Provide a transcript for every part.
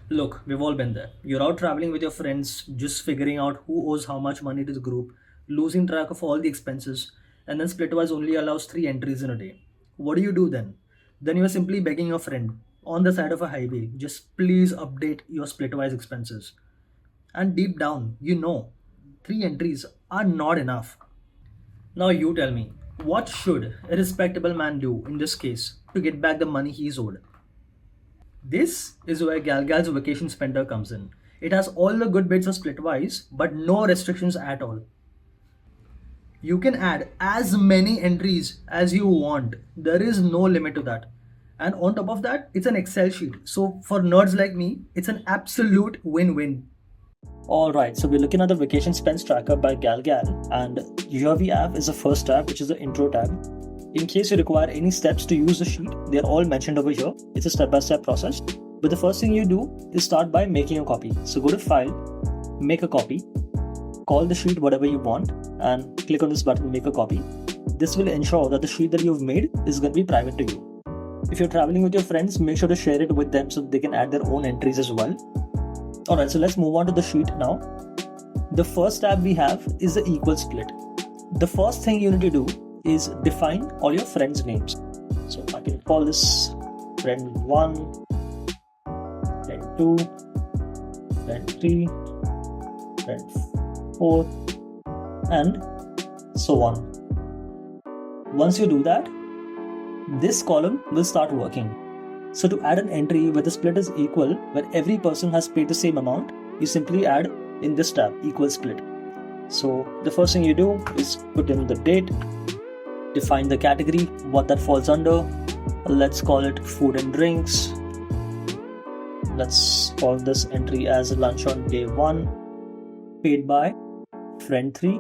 Look, we've all been there. You're out traveling with your friends, just figuring out who owes how much money to the group, losing track of all the expenses, and then Splitwise only allows 3 entries in a day. What do you do then? Then you're simply begging your friend on the side of a highway, just please update your Splitwise expenses. And deep down, you know, 3 entries are not enough. Now you tell me, what should a respectable man do in this case to get back the money he's owed? This is where Galgal's vacation spender comes in. It has all the good bits of Splitwise, but no restrictions at all. You can add as many entries as you want. There is no limit to that. And on top of that, it's an Excel sheet. So for nerds like me, it's an absolute win-win. Alright, so we're looking at the vacation spends tracker by Galgal, and here we have is the first tab, which is the intro tab. In case you require any steps to use the sheet, they're all mentioned over here. It's a step-by-step process. But the first thing you do is start by making a copy. So go to File, Make a Copy, call the sheet whatever you want, and click on this button, Make a Copy. This will ensure that the sheet that you've made is going to be private to you. If you're traveling with your friends, make sure to share it with them so they can add their own entries as well. Alright, so let's move on to the sheet now. The first tab we have is the equal split. The first thing you need to do is define all your friends' names. So I can call this friend 1, friend 2, friend 3, friend 4, and so on. Once you do that, this column will start working. So to add an entry where the split is equal, where every person has paid the same amount, you simply add in this tab, equal split. So the first thing you do is put in the date, define the category, what that falls under. Let's call it food and drinks. Let's call this entry as lunch on day 1, paid by friend 3.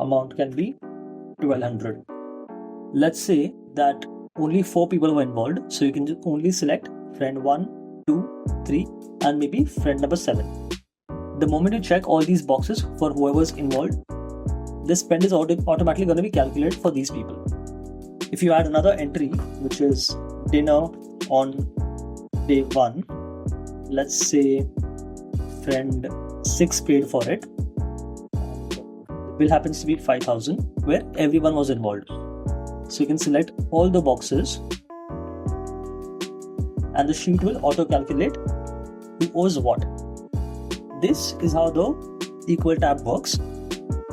Amount can be 1200. Let's say that only 4 people were involved, so you can just only select friend 1, 2, 3, and maybe friend number 7. The moment you check all these boxes for whoever's involved, this spend is automatically going to be calculated for these people. If you add another entry, which is dinner on day 1, let's say friend 6 paid for it. The bill happens to be 5000, where everyone was involved. So you can select all the boxes and the sheet will auto-calculate who owes what. This is how the equal tab works.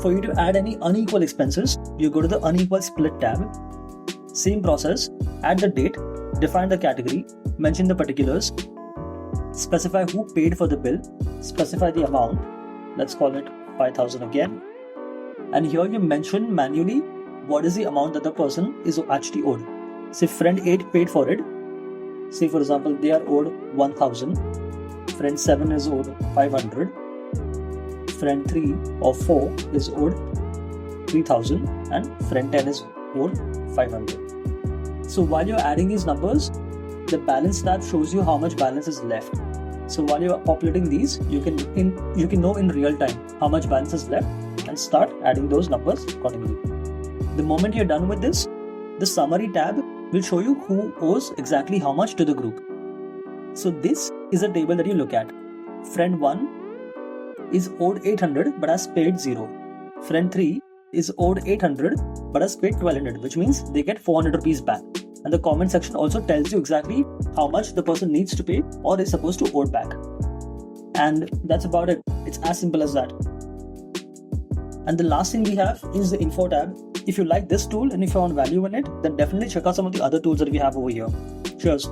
For you to add any unequal expenses, you go to the unequal split tab. Same process, add the date, define the category, mention the particulars, specify who paid for the bill, specify the amount, let's call it 5000 again. And here you mention manually what is the amount that the person is actually owed. Say friend 8 paid for it. Say for example, they are owed 1000. Friend 7 is owed 500. Friend 3 or 4 is owed 3000. And friend 10 is owed 500. So while you're adding these numbers, the balance tab shows you how much balance is left. So while you're populating these, you can know in real time how much balance is left and start adding those numbers accordingly. The moment you're done with this, the summary tab will show you who owes exactly how much to the group. So this is a table that you look at. Friend 1 is owed 800 but has paid 0. Friend 3 is owed 800 but has paid 1200, which means they get 400 rupees back. And the comment section also tells you exactly how much the person needs to pay or is supposed to owe back. And that's about it. It's as simple as that. And the last thing we have is the info tab. If you like this tool and if you found value in it, then definitely check out some of the other tools that we have over here. Cheers.